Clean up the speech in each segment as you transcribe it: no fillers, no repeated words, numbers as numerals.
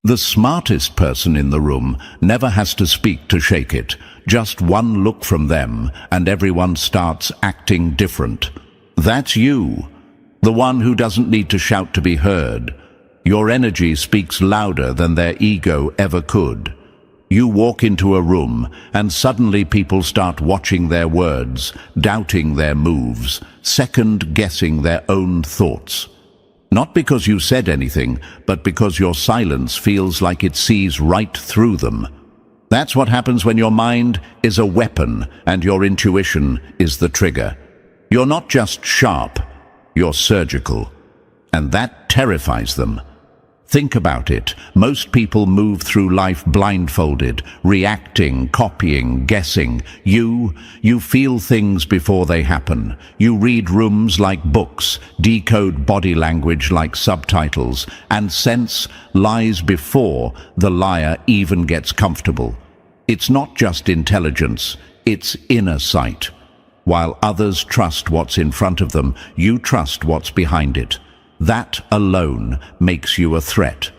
The smartest person in the room never has to speak to shake it. Just one look from them and everyone starts acting different. That's you, the one who doesn't need to shout to be heard. Your energy speaks louder than their ego ever could. You walk into a room and suddenly people start watching their words, doubting their moves, second-guessing their own thoughts. Not because you said anything, but because your silence feels like it sees right through them. That's what happens when your mind is a weapon and your intuition is the trigger. You're not just sharp, you're surgical. And that terrifies them. Think about it. Most people move through life blindfolded, reacting, copying, guessing. You feel things before they happen. You read rooms like books, decode body language like subtitles, and sense lies before the liar even gets comfortable. It's not just intelligence, it's inner sight. While others trust what's in front of them, you trust what's behind it. That alone makes you a threat.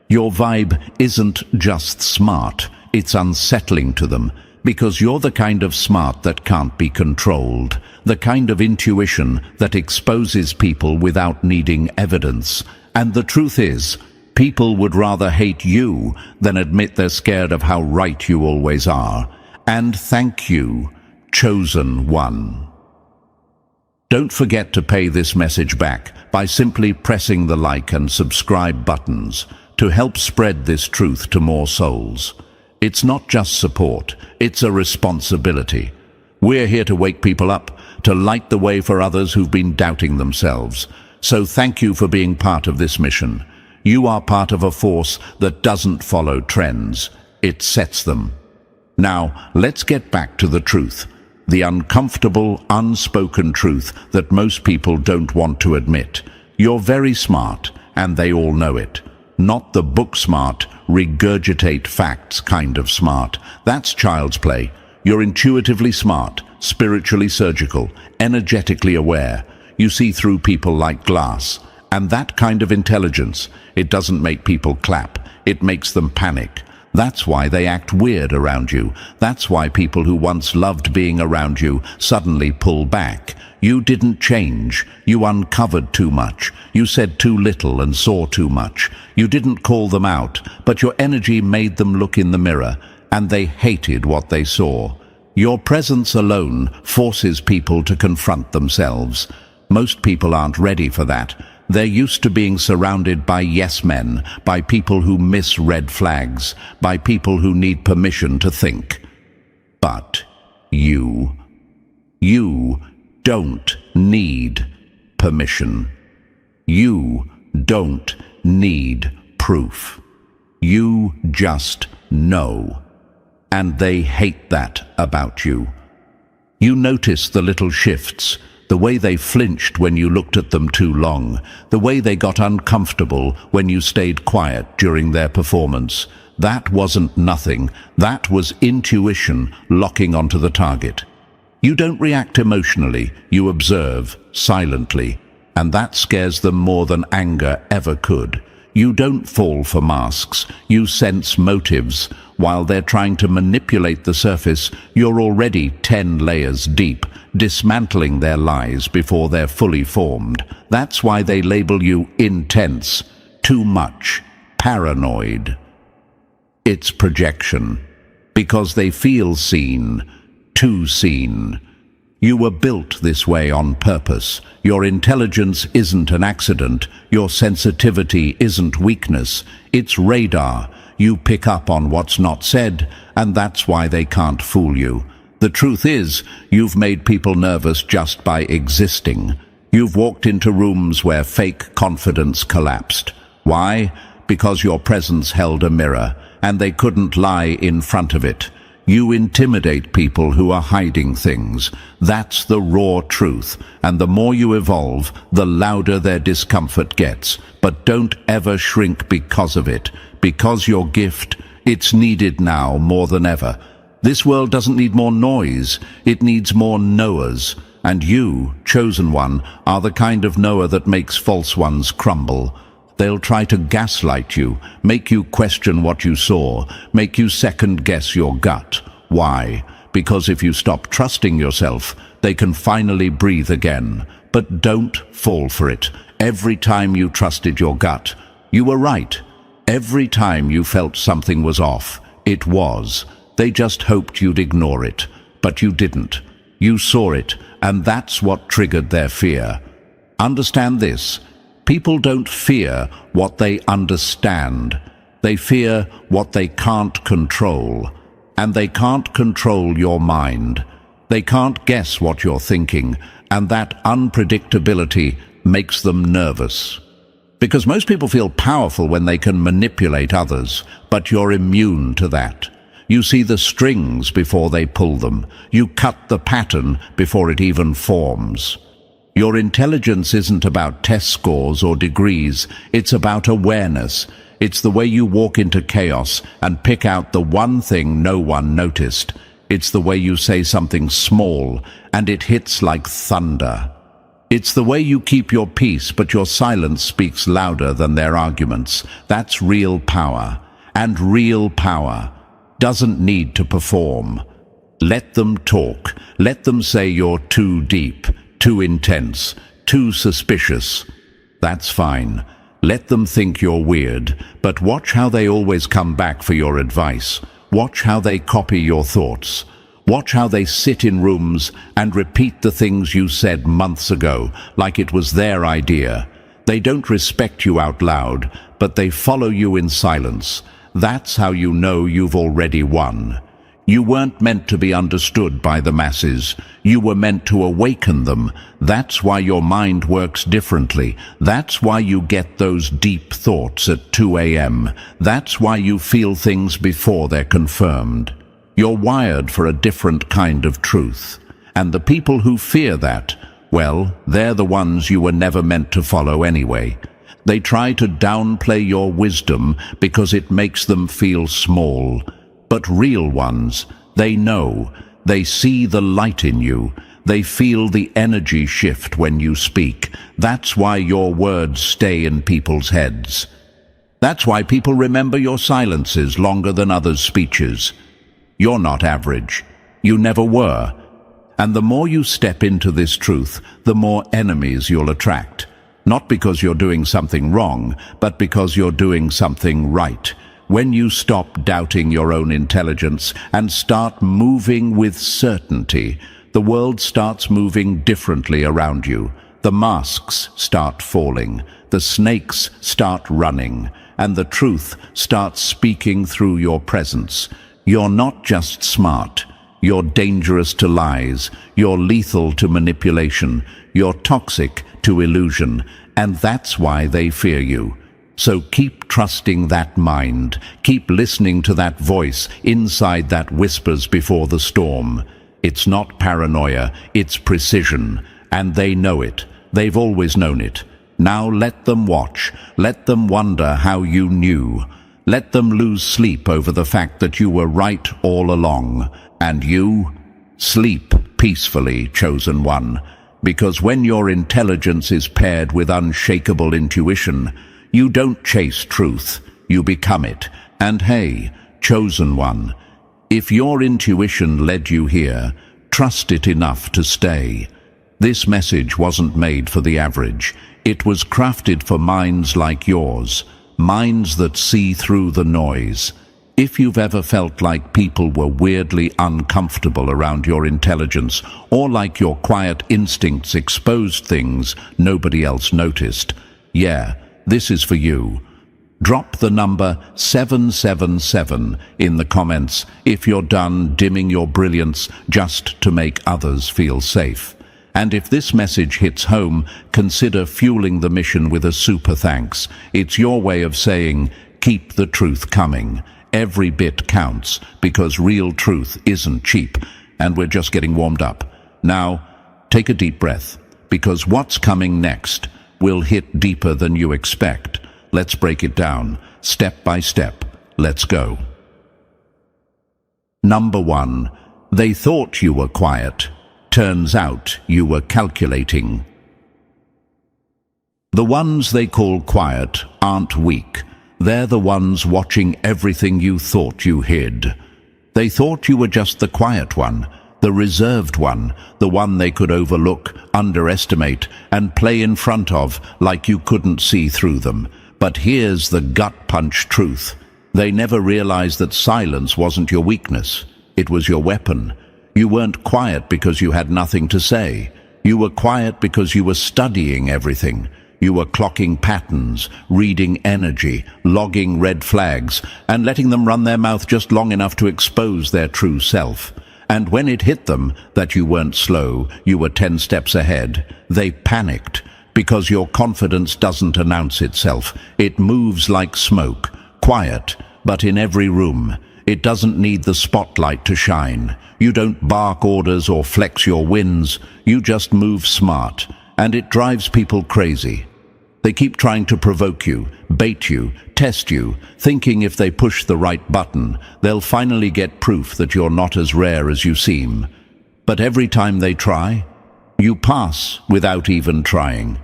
Your vibe isn't just smart, it's unsettling to them, because you're the kind of smart that can't be controlled, the kind of intuition that exposes people without needing evidence. And the truth is, people would rather hate you than admit they're scared of how right you always are. And thank you, chosen one. Don't forget to pay this message back by simply pressing the like and subscribe buttons to help spread this truth to more souls. It's not just support, it's a responsibility. We're here to wake people up, to light the way for others who've been doubting themselves. So thank you for being part of this mission. You are part of a force that doesn't follow trends, it sets them. Now, let's get back to the truth. The uncomfortable, unspoken truth that most people don't want to admit. You're very smart, and they all know it. Not the book smart, regurgitate facts kind of smart. That's child's play. You're intuitively smart, spiritually surgical, energetically aware. You see through people like glass. And that kind of intelligence, it doesn't make people clap, it makes them panic. That's why they act weird around you. That's why people who once loved being around you suddenly pull back. You didn't change. You uncovered too much. You said too little and saw too much. You didn't call them out, but your energy made them look in the mirror, and they hated what they saw. Your presence alone forces people to confront themselves. Most people aren't ready for that. They're used to being surrounded by yes men, by people who miss red flags, by people who need permission to think. But you don't need permission. You don't need proof. You just know. And they hate that about you. You notice the little shifts, the way they flinched when you looked at them too long, the way they got uncomfortable when you stayed quiet during their performance. That wasn't nothing. That was intuition locking onto the target. You don't react emotionally, you observe silently, and that scares them more than anger ever could. You don't fall for masks, you sense motives. While they're trying to manipulate the surface, you're already 10 layers deep, dismantling their lies before they're fully formed. That's why they label you intense, too much, paranoid. It's projection, because they feel seen, too seen. You were built this way on purpose. Your intelligence isn't an accident. Your sensitivity isn't weakness. It's radar. You pick up on what's not said, and that's why they can't fool you. The truth is, you've made people nervous just by existing. You've walked into rooms where fake confidence collapsed. Why? Because your presence held a mirror, and they couldn't lie in front of it. You intimidate people who are hiding things. That's the raw truth, and the more you evolve, the louder their discomfort gets. But don't ever shrink because of it. Because your gift, it's needed now more than ever. This world doesn't need more noise, it needs more knowers. And you, chosen one, are the kind of knower that makes false ones crumble. They'll try to gaslight you, make you question what you saw, make you second-guess your gut. Why? Because if you stop trusting yourself, they can finally breathe again. But don't fall for it. Every time you trusted your gut, you were right. Every time you felt something was off, it was. They just hoped you'd ignore it. But you didn't. You saw it, and that's what triggered their fear. Understand this. People don't fear what they understand. They fear what they can't control. And they can't control your mind. They can't guess what you're thinking, and that unpredictability makes them nervous. Because most people feel powerful when they can manipulate others, but you're immune to that. You see the strings before they pull them. You cut the pattern before it even forms. Your intelligence isn't about test scores or degrees. It's about awareness. It's the way you walk into chaos and pick out the one thing no one noticed. It's the way you say something small and it hits like thunder. It's the way you keep your peace, but your silence speaks louder than their arguments. That's real power. And real power doesn't need to perform. Let them talk. Let them say you're too deep, too intense, too suspicious. That's fine. Let them think you're weird, but watch how they always come back for your advice. Watch how they copy your thoughts. Watch how they sit in rooms and repeat the things you said months ago, like it was their idea. They don't respect you out loud, but they follow you in silence. That's how you know you've already won. You weren't meant to be understood by the masses. You were meant to awaken them. That's why your mind works differently. That's why you get those deep thoughts at 2 a.m. That's why you feel things before they're confirmed. You're wired for a different kind of truth. And the people who fear that, well, they're the ones you were never meant to follow anyway. They try to downplay your wisdom because it makes them feel small. But real ones, they know. They see the light in you. They feel the energy shift when you speak. That's why your words stay in people's heads. That's why people remember your silences longer than others' speeches. You're not average. You never were. And the more you step into this truth, the more enemies you'll attract. Not because you're doing something wrong, but because you're doing something right. When you stop doubting your own intelligence and start moving with certainty, the world starts moving differently around you. The masks start falling, the snakes start running, and the truth starts speaking through your presence. You're not just smart. You're dangerous to lies. You're lethal to manipulation. You're toxic to illusion. And that's why they fear you. So keep trusting that mind. Keep listening to that voice inside that whispers before the storm. It's not paranoia, it's precision. And they know it. They've always known it. Now let them watch. Let them wonder how you knew. Let them lose sleep over the fact that you were right all along. And you? Sleep peacefully, chosen one. Because when your intelligence is paired with unshakable intuition, you don't chase truth, you become it. And hey, chosen one, if your intuition led you here, trust it enough to stay. This message wasn't made for the average. It was crafted for minds like yours. Minds that see through the noise. If you've ever felt like people were weirdly uncomfortable around your intelligence, or like your quiet instincts exposed things nobody else noticed, yeah, this is for you. Drop the number 777 in the comments if you're done dimming your brilliance just to make others feel safe. And if this message hits home, consider fueling the mission with a super thanks. It's your way of saying, keep the truth coming. Every bit counts, because real truth isn't cheap, and we're just getting warmed up. Now, take a deep breath, because what's coming next will hit deeper than you expect. Let's break it down, step by step. Let's go. Number 1. They thought you were quiet. Turns out you were calculating. The ones they call quiet aren't weak. They're the ones watching everything you thought you hid. They thought you were just the quiet one, the reserved one, the one they could overlook, underestimate, and play in front of like you couldn't see through them. But here's the gut-punch truth. They never realized that silence wasn't your weakness. It was your weapon. You weren't quiet because you had nothing to say. You were quiet because you were studying everything. You were clocking patterns, reading energy, logging red flags, and letting them run their mouth just long enough to expose their true self. And when it hit them that you weren't slow, you were 10 steps ahead, they panicked, because your confidence doesn't announce itself. It moves like smoke, quiet, but in every room. It doesn't need the spotlight to shine. You don't bark orders or flex your wins. You just move smart, and it drives people crazy. They keep trying to provoke you, bait you, test you, thinking if they push the right button, they'll finally get proof that you're not as rare as you seem. But every time they try, you pass without even trying.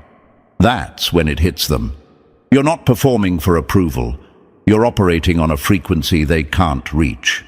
That's when it hits them. You're not performing for approval. You're operating on a frequency they can't reach.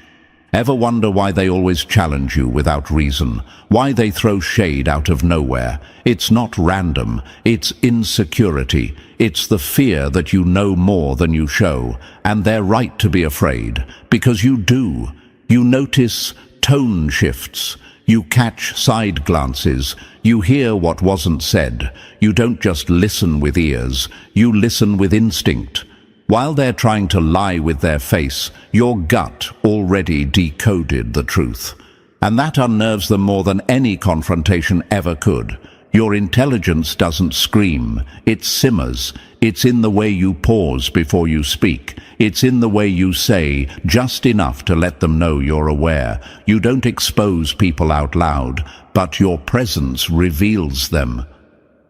Ever wonder why they always challenge you without reason? Why they throw shade out of nowhere? It's not random. It's insecurity. It's the fear that you know more than you show. And they're right to be afraid, because you do. You notice tone shifts. You catch side glances. You hear what wasn't said. You don't just listen with ears. You listen with instinct. While they're trying to lie with their face, your gut already decoded the truth. And that unnerves them more than any confrontation ever could. Your intelligence doesn't scream, it simmers. It's in the way you pause before you speak. It's in the way you say just enough to let them know you're aware. You don't expose people out loud, but your presence reveals them.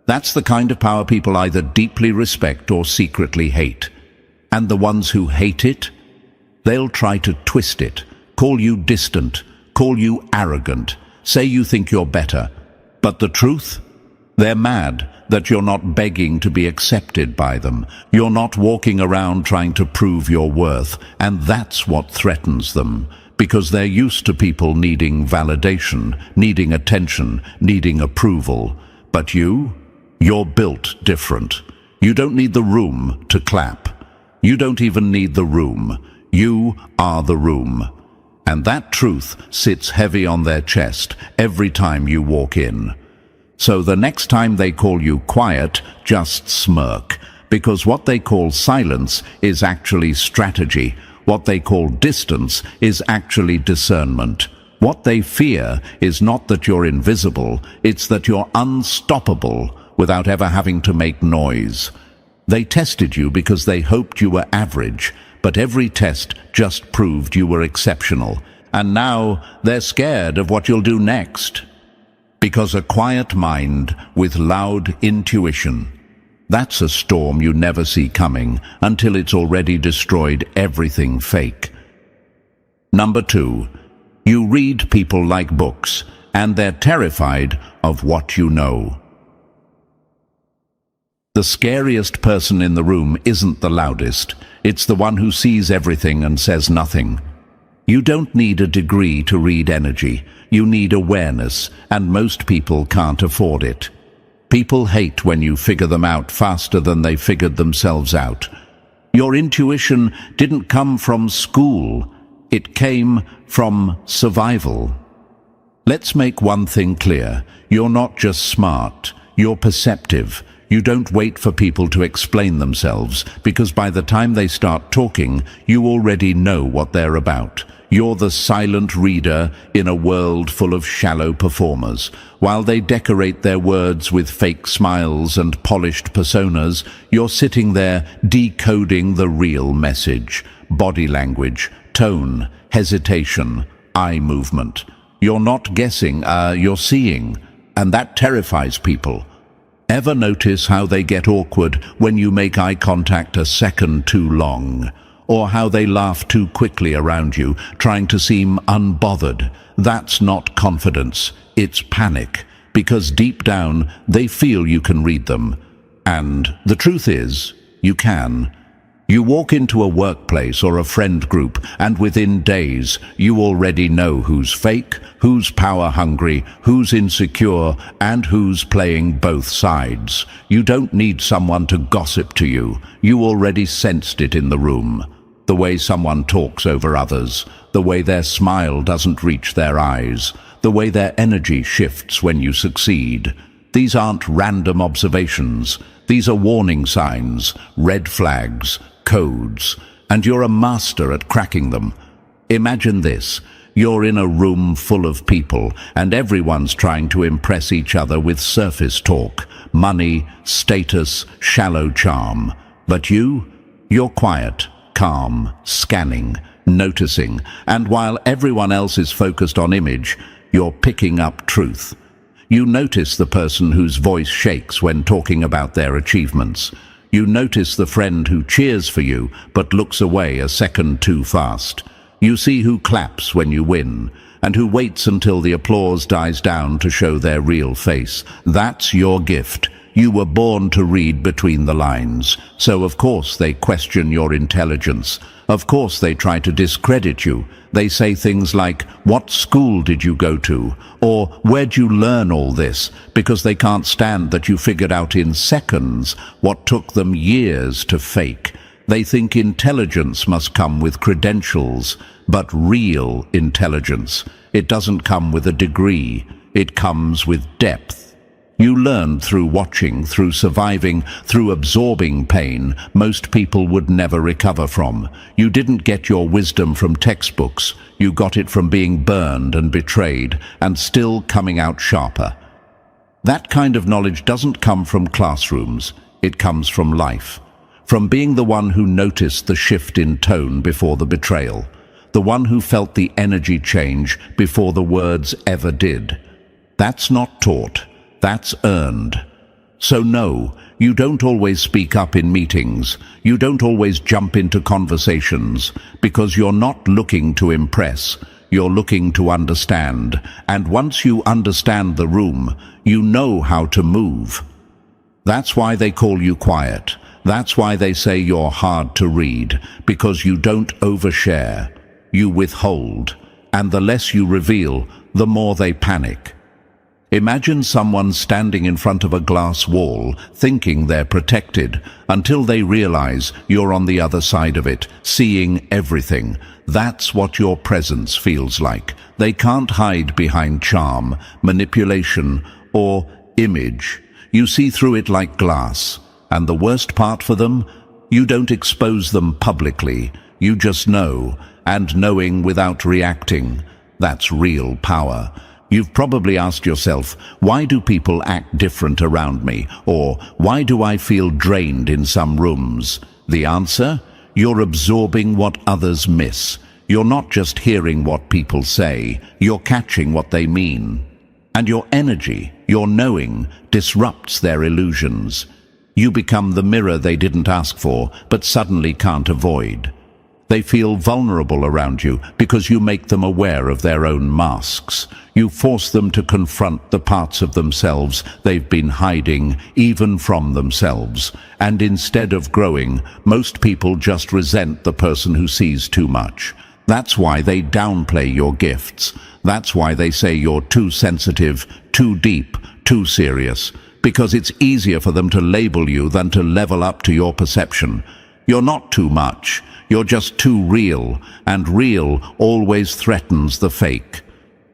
That's the kind of power people either deeply respect or secretly hate. And the ones who hate it, they'll try to twist it, call you distant, call you arrogant, say you think you're better. But the truth? They're mad that you're not begging to be accepted by them. You're not walking around trying to prove your worth, and that's what threatens them, because they're used to people needing validation, needing attention, needing approval. But you're built different. You don't need the room to clap. You don't even need the room. You are the room. And that truth sits heavy on their chest every time you walk in. So the next time they call you quiet, just smirk, because what they call silence is actually strategy. What they call distance is actually discernment. What they fear is not that you're invisible, it's that you're unstoppable without ever having to make noise. They tested you because they hoped you were average, but every test just proved you were exceptional. And now they're scared of what you'll do next. Because a quiet mind with loud intuition, that's a storm you never see coming until it's already destroyed everything fake. Number 2, you read people like books, and they're terrified of what you know. The scariest person in the room isn't the loudest. It's the one who sees everything and says nothing. You don't need a degree to read energy. You need awareness, and most people can't afford it. People hate when you figure them out faster than they figured themselves out. Your intuition didn't come from school. It came from survival. Let's make one thing clear. You're not just smart. You're perceptive. You don't wait for people to explain themselves, because by the time they start talking, you already know what they're about. You're the silent reader in a world full of shallow performers. While they decorate their words with fake smiles and polished personas, you're sitting there decoding the real message. Body language, tone, hesitation, eye movement. You're not guessing, you're seeing. And that terrifies people. Ever notice how they get awkward when you make eye contact a second too long? Or how they laugh too quickly around you, trying to seem unbothered? That's not confidence, it's panic, because deep down they feel you can read them. And the truth is, you can. You walk into a workplace or a friend group, and within days, you already know who's fake, who's power-hungry, who's insecure, and who's playing both sides. You don't need someone to gossip to you. You already sensed it in the room. The way someone talks over others, the way their smile doesn't reach their eyes, the way their energy shifts when you succeed. These aren't random observations. These are warning signs, red flags, codes, and you're a master at cracking them. Imagine this. You're in a room full of people, and everyone's trying to impress each other with surface talk, money, status, shallow charm. But you're quiet, calm, scanning, noticing, and while everyone else is focused on image, you're picking up truth. You notice the person whose voice shakes when talking about their achievements. You notice the friend who cheers for you but looks away a second too fast. You see who claps when you win, and who waits until the applause dies down to show their real face. That's your gift. You were born to read between the lines, so of course they question your intelligence. Of course they try to discredit you. They say things like, "What school did you go to?" Or "Where'd you learn all this?" Because they can't stand that you figured out in seconds what took them years to fake. They think intelligence must come with credentials, but real intelligence, it doesn't come with a degree, it comes with depth. You learn through watching, through surviving, through absorbing pain most people would never recover from. You didn't get your wisdom from textbooks. You got it from being burned and betrayed, and still coming out sharper. That kind of knowledge doesn't come from classrooms. It comes from life. From being the one who noticed the shift in tone before the betrayal. The one who felt the energy change before the words ever did. That's not taught. That's earned. So no, you don't always speak up in meetings. You don't always jump into conversations, because you're not looking to impress. You're looking to understand. And once you understand the room, you know how to move. That's why they call you quiet. That's why they say you're hard to read, because you don't overshare. You withhold. And the less you reveal, the more they panic. Imagine someone standing in front of a glass wall, thinking they're protected, until they realize you're on the other side of it, seeing everything. That's what your presence feels like. They can't hide behind charm, manipulation, or image. You see through it like glass. And the worst part for them? You don't expose them publicly. You just know, and knowing without reacting. That's real power. You've probably asked yourself, why do people act different around me? Or why do I feel drained in some rooms? The answer? You're absorbing what others miss. You're not just hearing what people say, you're catching what they mean. And your energy, your knowing, disrupts their illusions. You become the mirror they didn't ask for, but suddenly can't avoid. They feel vulnerable around you because you make them aware of their own masks. You force them to confront the parts of themselves they've been hiding, even from themselves. And instead of growing, most people just resent the person who sees too much. That's why they downplay your gifts. That's why they say you're too sensitive, too deep, too serious. Because it's easier for them to label you than to level up to your perception. You're not too much. You're just too real, and real always threatens the fake.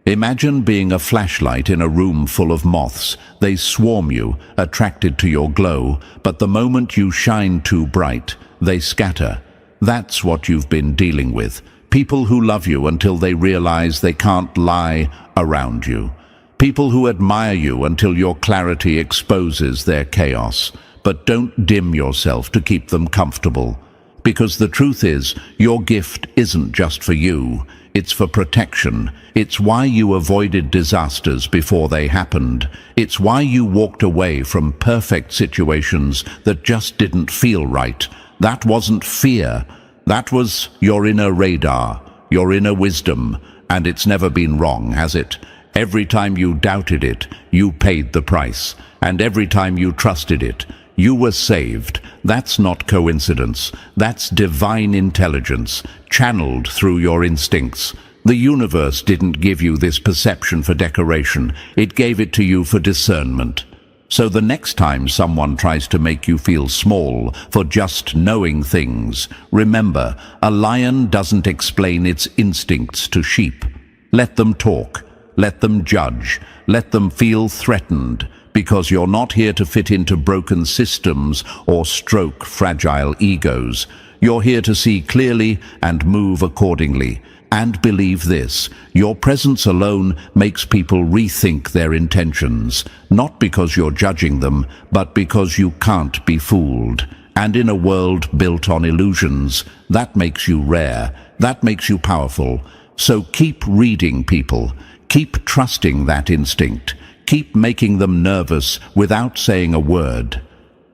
Imagine being a flashlight in a room full of moths. They swarm you, attracted to your glow, but the moment you shine too bright, they scatter. That's what you've been dealing with. People who love you until they realize they can't lie around you. People who admire you until your clarity exposes their chaos. But don't dim yourself to keep them comfortable. Because the truth is, your gift isn't just for you, it's for protection. It's why you avoided disasters before they happened. It's why you walked away from perfect situations that just didn't feel right. That wasn't fear. That was your inner radar, your inner wisdom, and it's never been wrong, has it? Every time you doubted it, you paid the price. And every time you trusted it, You were saved. That's not coincidence. That's divine intelligence, channeled through your instincts. The universe didn't give you this perception for decoration. It gave it to you for discernment. So the next time someone tries to make you feel small for just knowing things, remember, a lion doesn't explain its instincts to sheep. Let them talk. Let them judge. Let them feel threatened, because you're not here to fit into broken systems or stroke fragile egos. You're here to see clearly and move accordingly. And believe this, your presence alone makes people rethink their intentions, not because you're judging them, but because you can't be fooled. And in a world built on illusions, that makes you rare, that makes you powerful. So keep reading people, keep trusting that instinct, keep making them nervous without saying a word.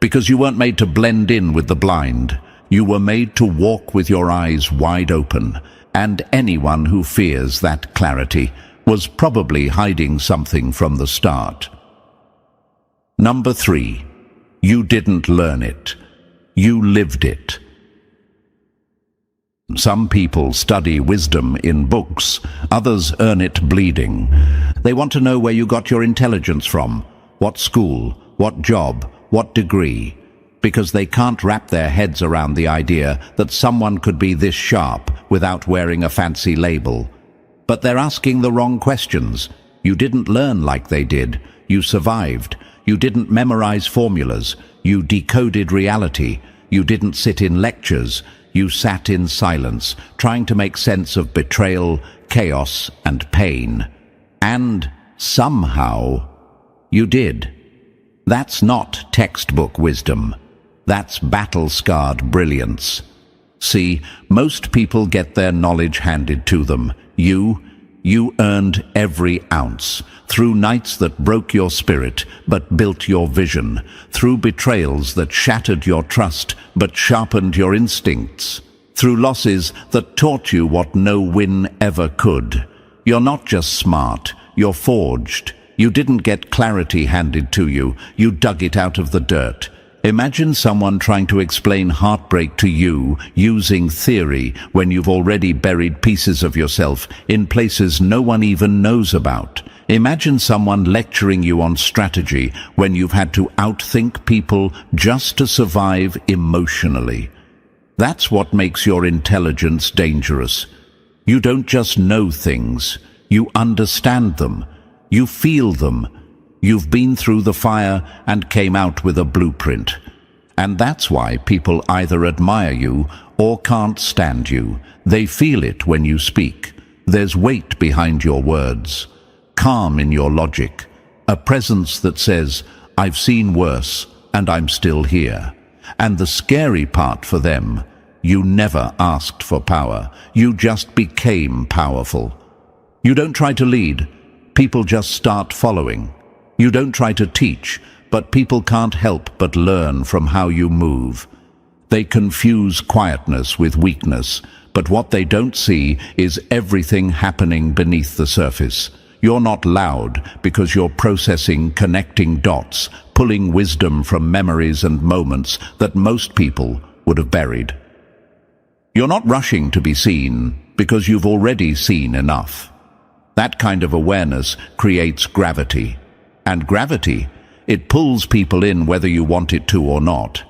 Because you weren't made to blend in with the blind, you were made to walk with your eyes wide open. And anyone who fears that clarity was probably hiding something from the start. Number 3, you didn't learn it. You lived it. Some people study wisdom in books, others earn it bleeding. They want to know where you got your intelligence from, what school, what job, what degree, because they can't wrap their heads around the idea that someone could be this sharp without wearing a fancy label. But they're asking the wrong questions. You didn't learn like they did. You survived. You didn't memorize formulas. You decoded reality. You didn't sit in lectures. You sat in silence, trying to make sense of betrayal, chaos, and pain. And somehow, you did. That's not textbook wisdom. That's battle-scarred brilliance. See, most people get their knowledge handed to them. You earned every ounce, through nights that broke your spirit but built your vision, through betrayals that shattered your trust but sharpened your instincts, through losses that taught you what no win ever could. You're not just smart, you're forged. You didn't get clarity handed to you, you dug it out of the dirt. Imagine someone trying to explain heartbreak to you using theory when you've already buried pieces of yourself in places no one even knows about. Imagine someone lecturing you on strategy when you've had to outthink people just to survive emotionally. That's what makes your intelligence dangerous. You don't just know things, you understand them, you feel them. You've been through the fire and came out with a blueprint. And that's why people either admire you or can't stand you. They feel it when you speak. There's weight behind your words, calm in your logic, a presence that says, I've seen worse and I'm still here. And the scary part for them, you never asked for power. You just became powerful. You don't try to lead. People just start following. You don't try to teach, but people can't help but learn from how you move. They confuse quietness with weakness, but what they don't see is everything happening beneath the surface. You're not loud because you're processing, connecting dots, pulling wisdom from memories and moments that most people would have buried. You're not rushing to be seen because you've already seen enough. That kind of awareness creates gravity. And gravity, it pulls people in whether you want it to or not.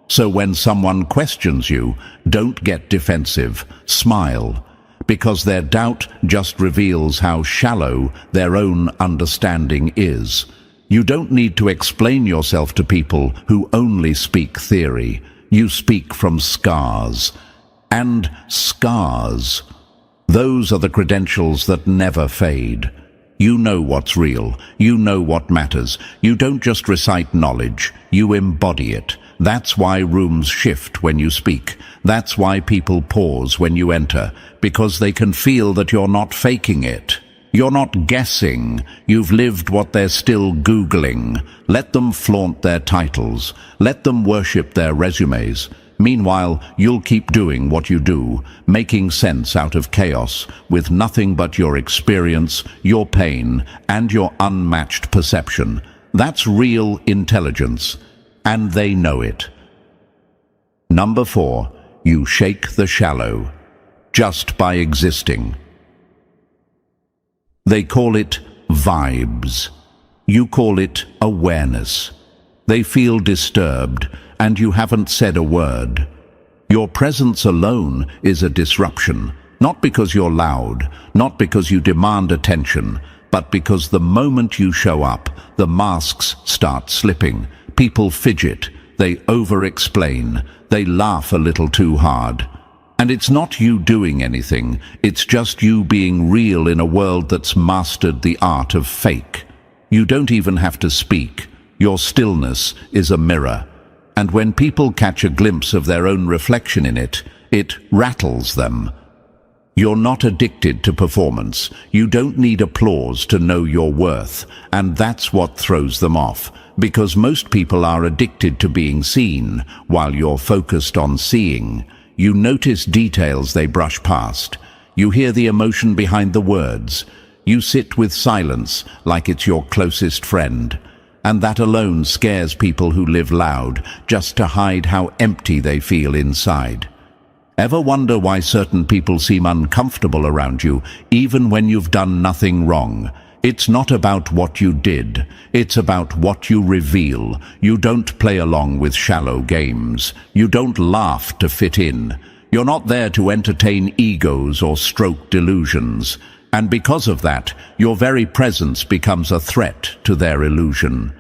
So when someone questions you, don't get defensive, smile, because their doubt just reveals how shallow their own understanding is. You don't need to explain yourself to people who only speak theory. You speak from scars. And scars, those are the credentials that never fade. You know what's real. You know what matters. You don't just recite knowledge. You embody it. That's why rooms shift when you speak. That's why people pause when you enter, because they can feel that you're not faking it. You're not guessing. You've lived what they're still Googling. Let them flaunt their titles. Let them worship their resumes. Meanwhile, you'll keep doing what you do, making sense out of chaos, with nothing but your experience, your pain, and your unmatched perception. That's real intelligence. and they know it. Number 4, you shake the shallow, just by existing. They call it vibes. You call it awareness. They feel disturbed, and you haven't said a word. Your presence alone is a disruption, not because you're loud, not because you demand attention, but because the moment you show up, the masks start slipping. People fidget, they over-explain, they laugh a little too hard. And it's not you doing anything, it's just you being real in a world that's mastered the art of fake. You don't even have to speak. Your stillness is a mirror. And when people catch a glimpse of their own reflection in it, it rattles them. You're not addicted to performance. You don't need applause to know your worth. And that's what throws them off. Because most people are addicted to being seen, while you're focused on seeing. You notice details they brush past. You hear the emotion behind the words. You sit with silence like it's your closest friend. And that alone scares people who live loud, just to hide how empty they feel inside. Ever wonder why certain people seem uncomfortable around you, even when you've done nothing wrong? It's not about what you did, it's about what you reveal. You don't play along with shallow games. You don't laugh to fit in. You're not there to entertain egos or stroke delusions. And because of that, your very presence becomes a threat to their illusion.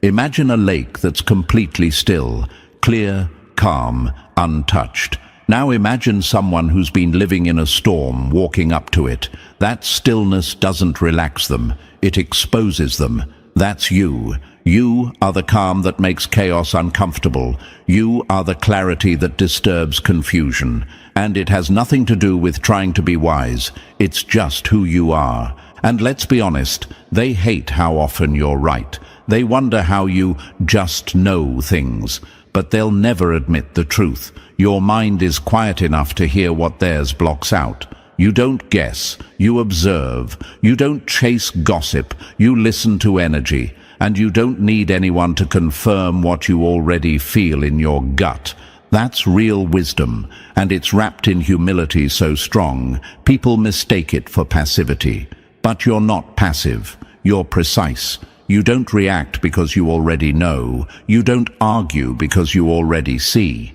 Imagine a lake that's completely still, clear, calm, untouched. Now imagine someone who's been living in a storm walking up to it. That stillness doesn't relax them, it exposes them. That's you. You are the calm that makes chaos uncomfortable. You are the clarity that disturbs confusion. And it has nothing to do with trying to be wise. It's just who you are. And let's be honest, they hate how often you're right. They wonder how you just know things. But they'll never admit the truth. Your mind is quiet enough to hear what theirs blocks out. You don't guess, you observe. You don't chase gossip, you listen to energy. And you don't need anyone to confirm what you already feel in your gut. That's real wisdom, and it's wrapped in humility so strong, people mistake it for passivity. But you're not passive, you're precise. You don't react because you already know. You don't argue because you already see.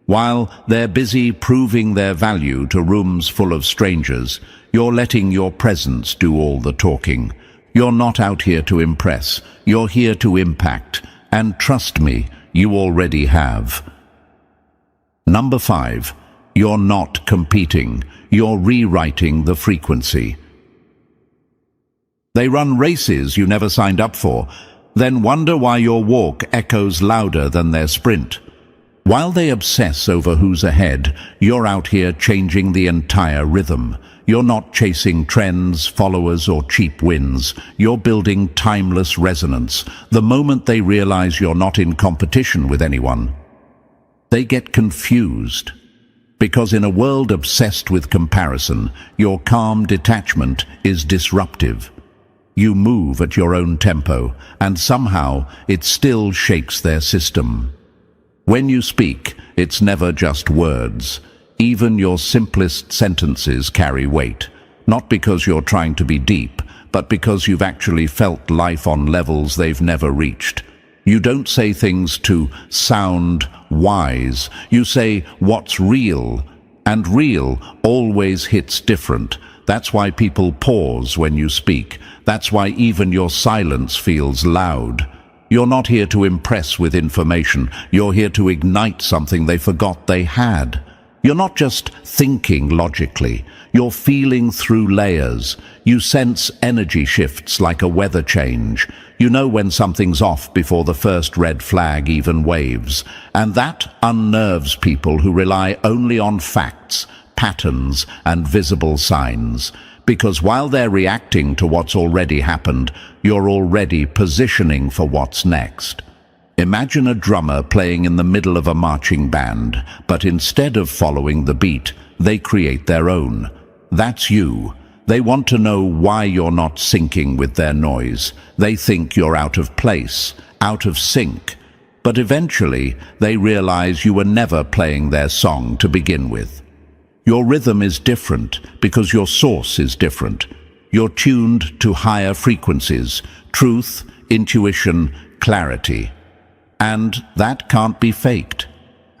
While they're busy proving their value to rooms full of strangers, you're letting your presence do all the talking. You're not out here to impress. You're here to impact. And trust me, you already have. Number 5, you're not competing. You're rewriting the frequency. They run races you never signed up for, then wonder why your walk echoes louder than their sprint. While they obsess over who's ahead, you're out here changing the entire rhythm. You're not chasing trends, followers, or cheap wins. You're building timeless resonance. The moment they realize you're not in competition with anyone, they get confused. Because in a world obsessed with comparison, your calm detachment is disruptive. You move at your own tempo, and somehow it still shakes their system. When you speak, it's never just words. Even your simplest sentences carry weight, not because you're trying to be deep, but because you've actually felt life on levels they've never reached. You don't say things to sound wise. You say what's real, and real always hits different. That's why people pause when you speak. That's why even your silence feels loud. You're not here to impress with information. You're here to ignite something they forgot they had. You're not just thinking logically. You're feeling through layers. You sense energy shifts like a weather change. You know when something's off before the first red flag even waves. And that unnerves people who rely only on facts, patterns, and visible signs. Because while they're reacting to what's already happened, you're already positioning for what's next. Imagine a drummer playing in the middle of a marching band, but instead of following the beat, they create their own. That's you. They want to know why you're not syncing with their noise. They think you're out of place, out of sync. But eventually, they realize you were never playing their song to begin with. Your rhythm is different because your source is different. You're tuned to higher frequencies, truth, intuition, clarity. And that can't be faked.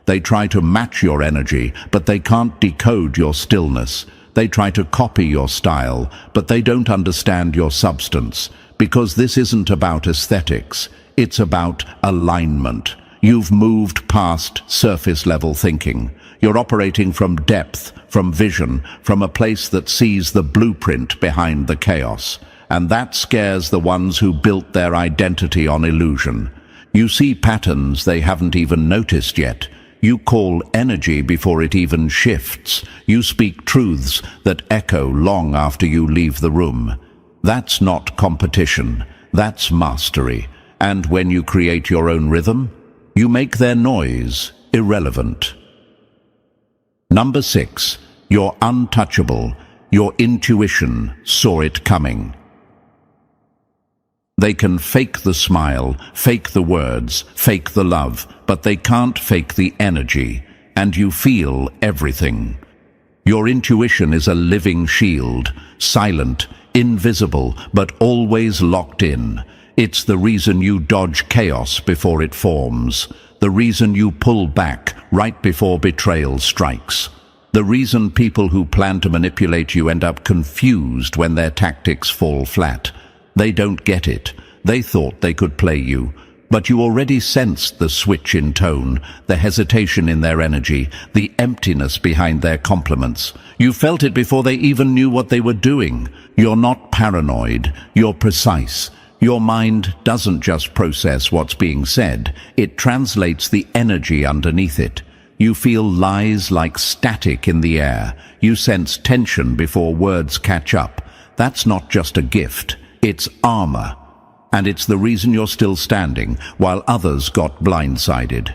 They try to match your energy, but they can't decode your stillness. They try to copy your style, but they don't understand your substance, because this isn't about aesthetics. It's about alignment. You've moved past surface-level thinking. You're operating from depth, from vision, from a place that sees the blueprint behind the chaos. And that scares the ones who built their identity on illusion. You see patterns they haven't even noticed yet. You call energy before it even shifts. You speak truths that echo long after you leave the room. That's not competition. That's mastery. And when you create your own rhythm, you make their noise irrelevant. Number 6, you're untouchable. Your intuition saw it coming. They can fake the smile, fake the words, fake the love, but they can't fake the energy, and you feel everything. Your intuition is a living shield, silent, invisible, but always locked in. It's the reason you dodge chaos before it forms, the reason you pull back right before betrayal strikes, the reason people who plan to manipulate you end up confused when their tactics fall flat. They don't get it. They thought they could play you, but you already sensed the switch in tone, the hesitation in their energy, the emptiness behind their compliments. You felt it before they even knew what they were doing. You're not paranoid, you're precise. Your mind doesn't just process what's being said, it translates the energy underneath it. You feel lies like static in the air. You sense tension before words catch up. That's not just a gift. It's armor, and it's the reason you're still standing while others got blindsided.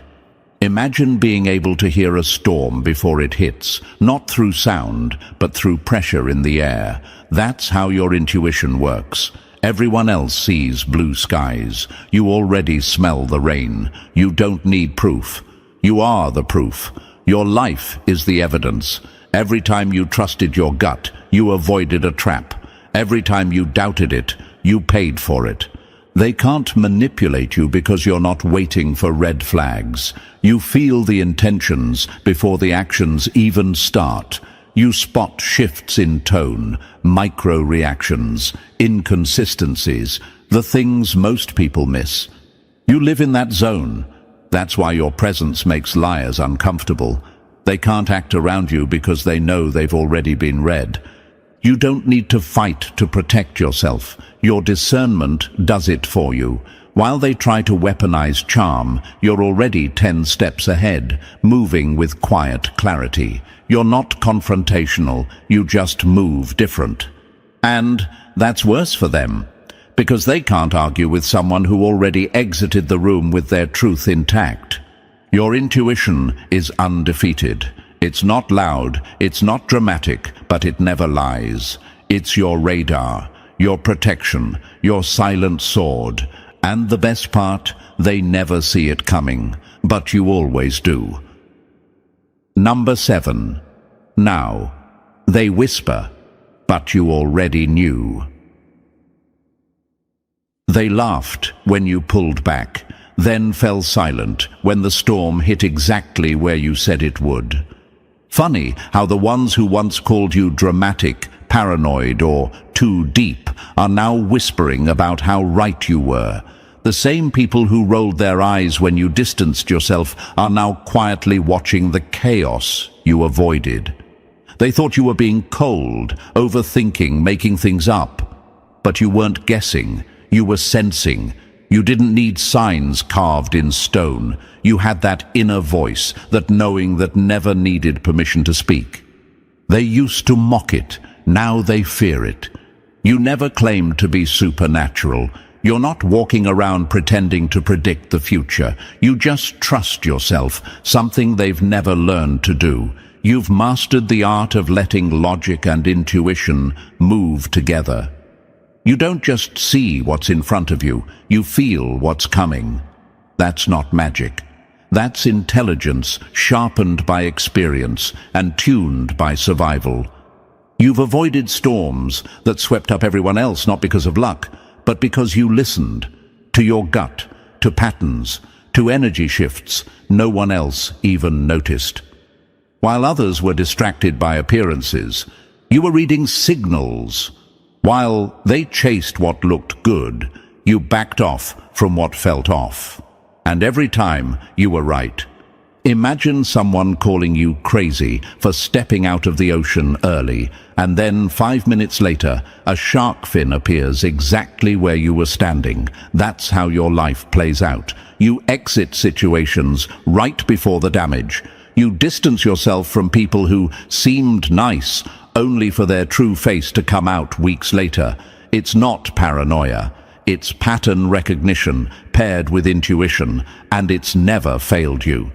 Imagine being able to hear a storm before it hits, not through sound, but through pressure in the air. That's how your intuition works. Everyone else sees blue skies. You already smell the rain. You don't need proof. You are the proof. Your life is the evidence. Every time you trusted your gut, you avoided a trap. Every time you doubted it, you paid for it. They can't manipulate you because you're not waiting for red flags. You feel the intentions before the actions even start. You spot shifts in tone, micro-reactions, inconsistencies, the things most people miss. You live in that zone. That's why your presence makes liars uncomfortable. They can't act around you because they know they've already been read. You don't need to fight to protect yourself. Your discernment does it for you. While they try to weaponize charm, you're already 10 steps ahead, moving with quiet clarity. You're not confrontational, you just move different. And that's worse for them, because they can't argue with someone who already exited the room with their truth intact. Your intuition is undefeated. It's not loud, it's not dramatic, but it never lies. It's your radar, your protection, your silent sword. And the best part, they never see it coming, but you always do. Number 7. Now. They whisper, but you already knew. They laughed when you pulled back, then fell silent when the storm hit exactly where you said it would. Funny how the ones who once called you dramatic, paranoid, or too deep are now whispering about how right you were. The same people who rolled their eyes when you distanced yourself are now quietly watching the chaos you avoided. They thought you were being cold, overthinking, making things up. But you weren't guessing, you were sensing. You didn't need signs carved in stone. You had that inner voice, that knowing that never needed permission to speak. They used to mock it, now they fear it. You never claimed to be supernatural. You're not walking around pretending to predict the future. You just trust yourself, something they've never learned to do. You've mastered the art of letting logic and intuition move together. You don't just see what's in front of you, you feel what's coming. That's not magic. That's intelligence sharpened by experience and tuned by survival. You've avoided storms that swept up everyone else not because of luck, but because you listened to your gut, to patterns, to energy shifts no one else even noticed. While others were distracted by appearances, you were reading signals. While they chased what looked good, you backed off from what felt off. And every time, you were right. Imagine someone calling you crazy for stepping out of the ocean early, and then 5 minutes later, a shark fin appears exactly where you were standing. That's how your life plays out. You exit situations right before the damage. You distance yourself from people who seemed nice, only for their true face to come out weeks later. It's not paranoia. It's pattern recognition paired with intuition, and it's never failed you.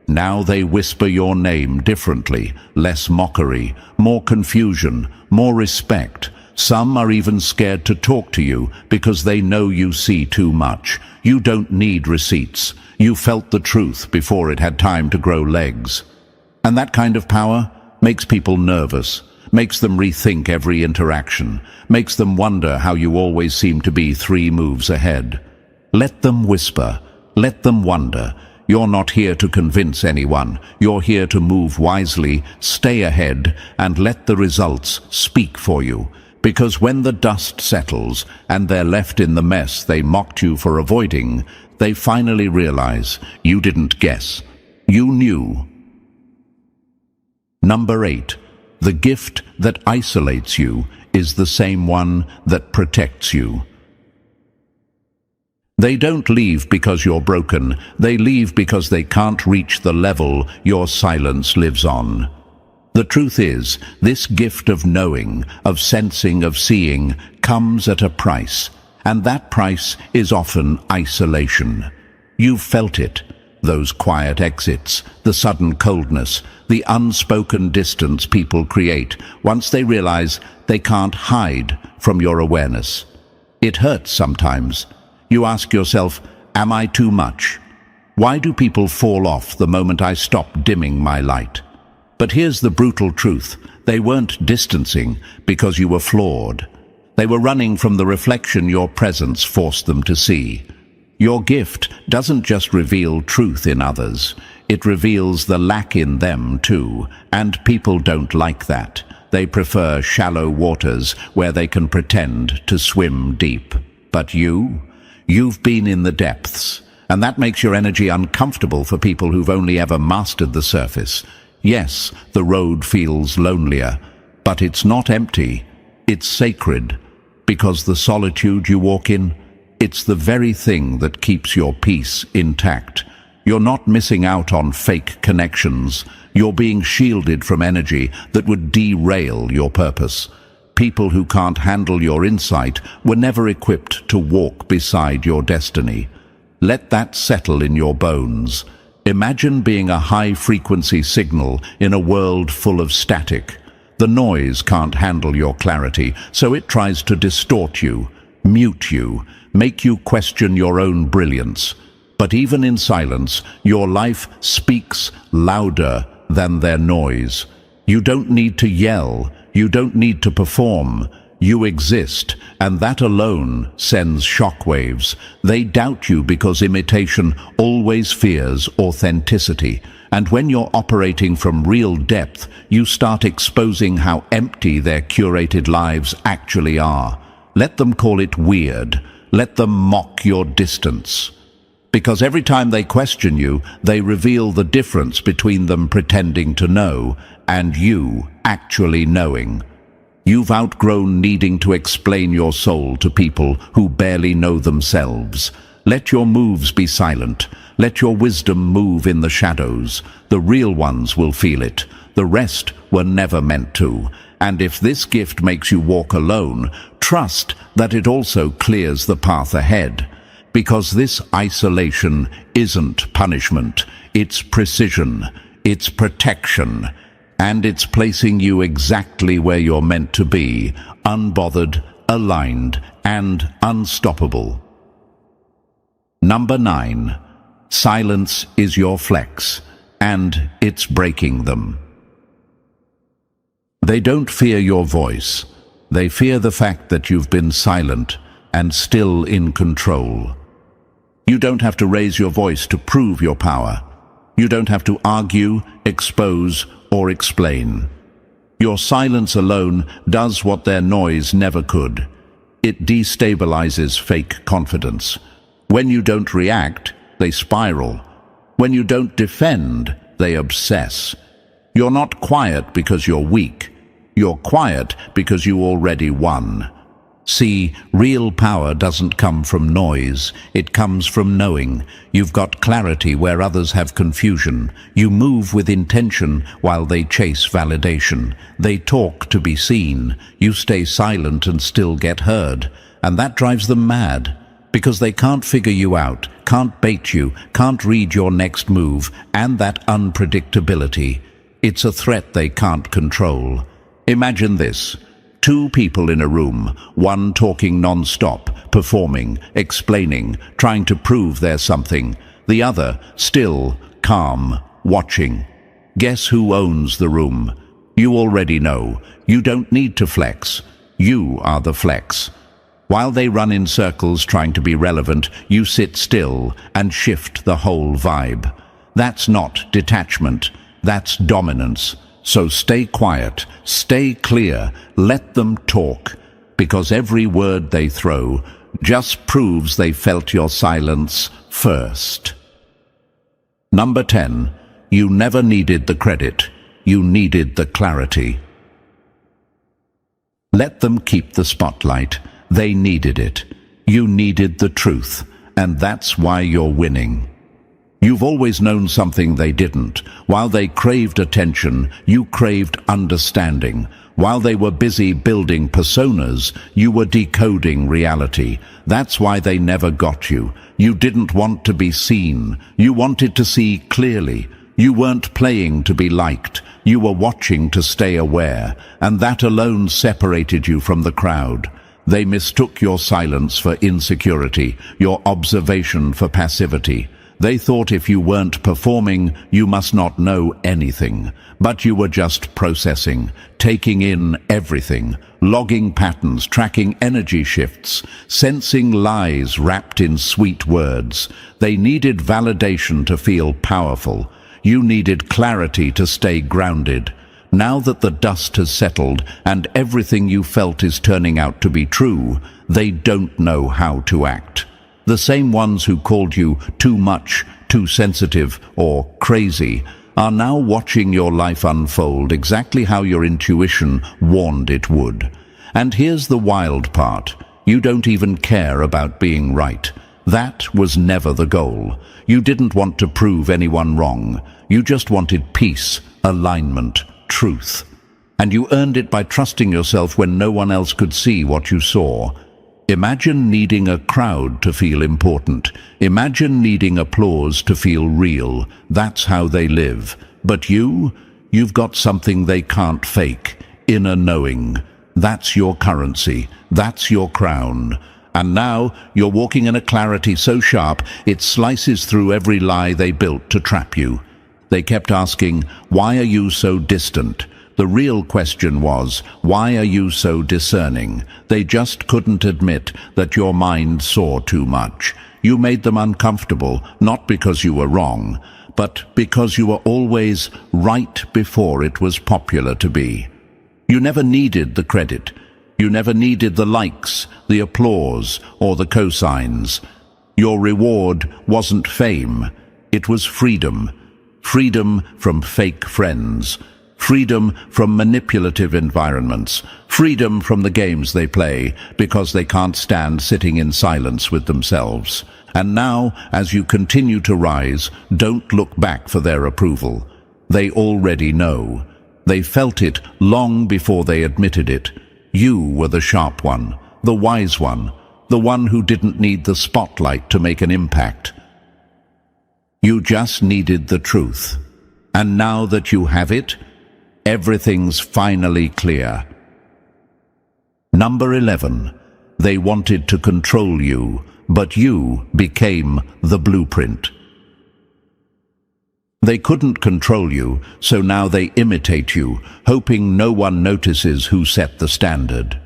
Now they whisper your name differently, less mockery, more confusion, more respect. Some are even scared to talk to you because they know you see too much. You don't need receipts. You felt the truth before it had time to grow legs. And that kind of power makes people nervous, makes them rethink every interaction, makes them wonder how you always seem to be 3 moves ahead. Let them whisper, let them wonder. You're not here to convince anyone. You're here to move wisely, stay ahead, and let the results speak for you. Because when the dust settles and they're left in the mess they mocked you for avoiding, they finally realize you didn't guess. You knew. Number 8. The gift that isolates you is the same one that protects you. They don't leave because you're broken. They leave because they can't reach the level your silence lives on. The truth is, this gift of knowing, of sensing, of seeing, comes at a price. And that price is often isolation. You've felt it. Those quiet exits, the sudden coldness, the unspoken distance people create once they realize they can't hide from your awareness. It hurts sometimes. You ask yourself, am I too much? Why do people fall off the moment I stop dimming my light? But here's the brutal truth. They weren't distancing because you were flawed. They were running from the reflection your presence forced them to see. Your gift doesn't just reveal truth in others. It reveals the lack in them too, and people don't like that. They prefer shallow waters where they can pretend to swim deep. But you've been in the depths, and that makes your energy uncomfortable for people who've only ever mastered the surface. Yes, the road feels lonelier, but it's not empty. It's sacred, because the solitude you walk in, it's the very thing that keeps your peace intact. You're not missing out on fake connections. You're being shielded from energy that would derail your purpose. People who can't handle your insight were never equipped to walk beside your destiny. Let that settle in your bones. Imagine being a high-frequency signal in a world full of static. The noise can't handle your clarity, so it tries to distort you, mute you, make you question your own brilliance. But even in silence, your life speaks louder than their noise. You don't need to yell. You don't need to perform. You exist, and that alone sends shockwaves. They doubt you because imitation always fears authenticity. And when you're operating from real depth, you start exposing how empty their curated lives actually are. Let them call it weird. Let them mock your distance. Because every time they question you, they reveal the difference between them pretending to know and you actually knowing. You've outgrown needing to explain your soul to people who barely know themselves. Let your moves be silent. Let your wisdom move in the shadows. The real ones will feel it. The rest were never meant to. And if this gift makes you walk alone, trust that it also clears the path ahead. Because this isolation isn't punishment. It's precision. It's protection. And it's placing you exactly where you're meant to be, unbothered, aligned, and unstoppable. Number 9. Silence is your flex, and it's breaking them. They don't fear your voice. They fear the fact that you've been silent and still in control. You don't have to raise your voice to prove your power. You don't have to argue, expose, or explain. Your silence alone does what their noise never could. It destabilizes fake confidence. When you don't react, they spiral. When you don't defend, they obsess. You're not quiet because you're weak. You're quiet because you already won. See, real power doesn't come from noise. It comes from knowing. You've got clarity where others have confusion. You move with intention while they chase validation. They talk to be seen. You stay silent and still get heard. And that drives them mad, because they can't figure you out, can't bait you, can't read your next move, and that unpredictability. It's a threat they can't control. Imagine this. Two people in a room, one talking non-stop, performing, explaining, trying to prove they're something. The other, still, calm, watching. Guess who owns the room? You already know. You don't need to flex. You are the flex. While they run in circles trying to be relevant, you sit still and shift the whole vibe. That's not detachment. That's dominance. So stay quiet, stay clear, let them talk, because every word they throw just proves they felt your silence first. Number 10, you never needed the credit, you needed the clarity. Let them keep the spotlight, they needed it. You needed the truth, and that's why you're winning. You've always known something they didn't. While they craved attention, you craved understanding. While they were busy building personas, you were decoding reality. That's why they never got you. You didn't want to be seen. You wanted to see clearly. You weren't playing to be liked. You were watching to stay aware, and that alone separated you from the crowd. They mistook your silence for insecurity, your observation for passivity. They thought if you weren't performing, you must not know anything. But you were just processing, taking in everything, logging patterns, tracking energy shifts, sensing lies wrapped in sweet words. They needed validation to feel powerful. You needed clarity to stay grounded. Now that the dust has settled and everything you felt is turning out to be true, they don't know how to act. The same ones who called you too much, too sensitive, or crazy are now watching your life unfold exactly how your intuition warned it would. And here's the wild part. You don't even care about being right. That was never the goal. You didn't want to prove anyone wrong. You just wanted peace, alignment, truth. And you earned it by trusting yourself when no one else could see what you saw. Imagine needing a crowd to feel important. Imagine needing applause to feel real. That's how they live. But you've got something they can't fake. Inner knowing. That's your currency. That's your crown. And now you're walking in a clarity so sharp it slices through every lie they built to trap you. They kept asking, why are you so distant? The real question was, why are you so discerning? They just couldn't admit that your mind saw too much. You made them uncomfortable, not because you were wrong, but because you were always right before it was popular to be. You never needed the credit. You never needed the likes, the applause, or the cosigns. Your reward wasn't fame. It was freedom. Freedom from fake friends. Freedom from manipulative environments. Freedom from the games they play because they can't stand sitting in silence with themselves. And now, as you continue to rise, don't look back for their approval. They already know. They felt it long before they admitted it. You were the sharp one, the wise one, the one who didn't need the spotlight to make an impact. You just needed the truth. And now that you have it, everything's finally clear. Number 11. They wanted to control you, but you became the blueprint. They couldn't control you, so now they imitate you, hoping no one notices who set the standard.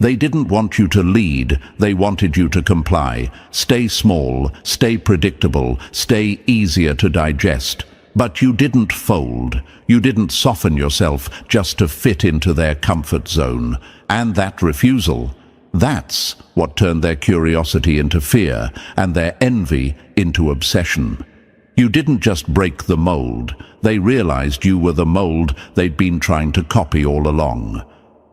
They didn't want you to lead, they wanted you to comply. Stay small, stay predictable, stay easier to digest. But you didn't fold. You didn't soften yourself just to fit into their comfort zone. And that refusal, that's what turned their curiosity into fear and their envy into obsession. You didn't just break the mold. They realized you were the mold they'd been trying to copy all along.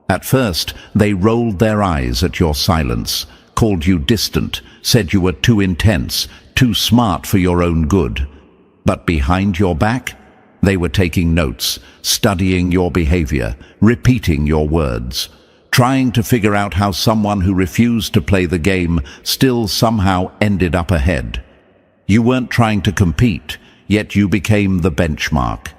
At first, they rolled their eyes at your silence, called you distant, said you were too intense, too smart for your own good. But behind your back, they were taking notes, studying your behavior, repeating your words, trying to figure out how someone who refused to play the game still somehow ended up ahead. You weren't trying to compete, yet you became the benchmark.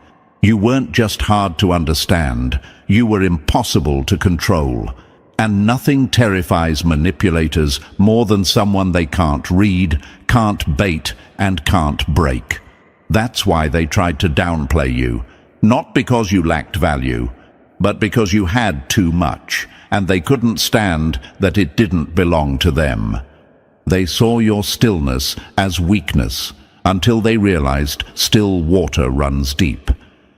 You weren't just hard to understand, you were impossible to control. And nothing terrifies manipulators more than someone they can't read, can't bait, and can't break. That's why they tried to downplay you, not because you lacked value, but because you had too much, and they couldn't stand that it didn't belong to them. They saw your stillness as weakness, until they realized still water runs deep.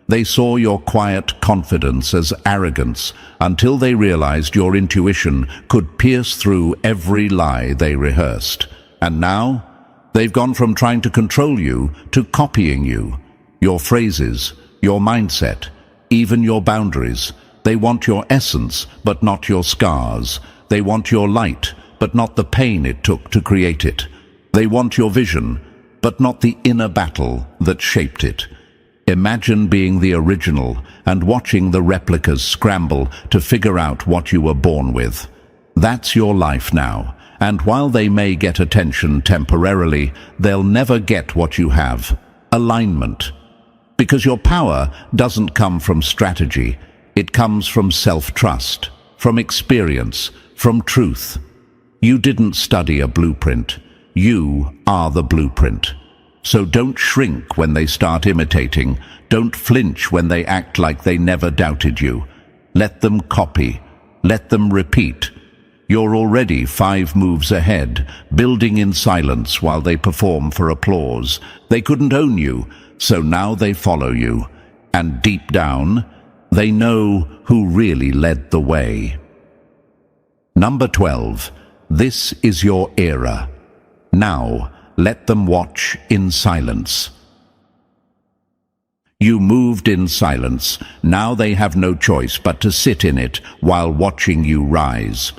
They saw your quiet confidence as arrogance, until they realized your intuition could pierce through every lie they rehearsed. And now, they've gone from trying to control you to copying you. Your phrases, your mindset, even your boundaries. They want your essence, but not your scars. They want your light, but not the pain it took to create it. They want your vision, but not the inner battle that shaped it. Imagine being the original and watching the replicas scramble to figure out what you were born with. That's your life now, and while they may get attention temporarily, they'll never get what you have: alignment. Because your power doesn't come from strategy, it comes from self-trust, from experience, from truth. You didn't study a blueprint. You are the blueprint. So don't shrink when they start imitating. Don't flinch when they act like they never doubted you. Let them copy. Let them repeat. You're already 5 moves ahead, building in silence while they perform for applause. They couldn't own you, so now they follow you. And deep down, they know who really led the way. Number 12. This is your era. Now, let them watch in silence. You moved in silence. Now they have no choice but to sit in it while watching you rise.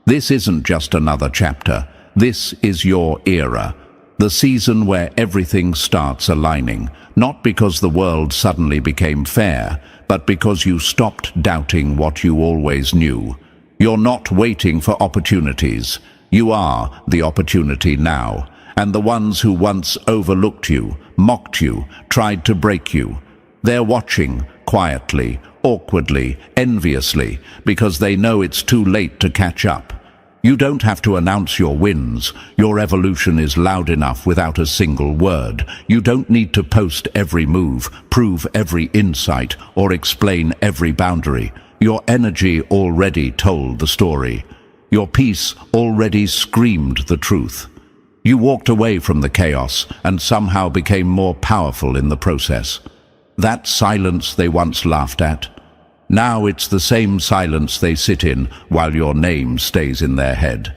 This isn't just another chapter. This is your era. The season where everything starts aligning, not because the world suddenly became fair, but because you stopped doubting what you always knew. You're not waiting for opportunities. You are the opportunity now. And the ones who once overlooked you, mocked you, tried to break you, they're watching quietly, awkwardly, enviously, because they know it's too late to catch up. You don't have to announce your wins. Your evolution is loud enough without a single word. You don't need to post every move, prove every insight, or explain every boundary. Your energy already told the story. Your peace already screamed the truth. You walked away from the chaos and somehow became more powerful in the process. That silence they once laughed at, now it's the same silence they sit in while your name stays in their head.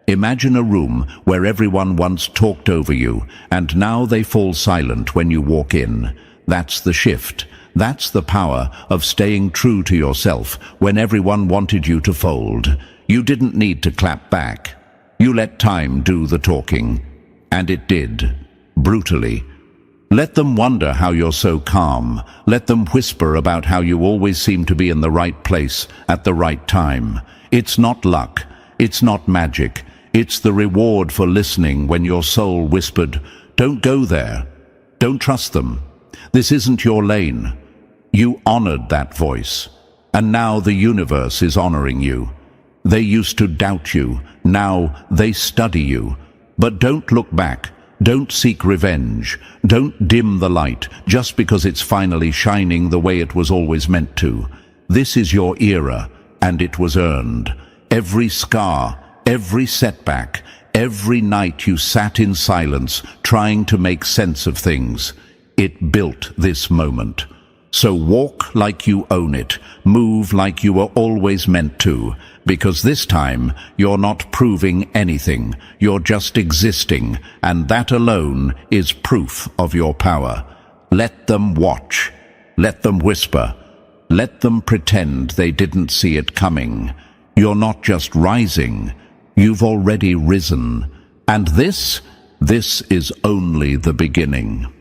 Imagine a room where everyone once talked over you, and now they fall silent when you walk in. That's the shift. That's the power of staying true to yourself when everyone wanted you to fold. You didn't need to clap back. You let time do the talking. And it did. Brutally. Let them wonder how you're so calm. Let them whisper about how you always seem to be in the right place at the right time. It's not luck. It's not magic. It's the reward for listening when your soul whispered, "Don't go there. Don't trust them. This isn't your lane." You honored that voice. And now the universe is honoring you. They used to doubt you. Now they study you. But don't look back. Don't seek revenge. Don't dim the light just because it's finally shining the way it was always meant to. This is your era, and it was earned. Every scar, every setback, every night you sat in silence trying to make sense of things, it built this moment. So walk like you own it, move like you were always meant to, because this time you're not proving anything, you're just existing, and that alone is proof of your power. Let them watch, let them whisper, let them pretend they didn't see it coming. You're not just rising, you've already risen. And this is only the beginning.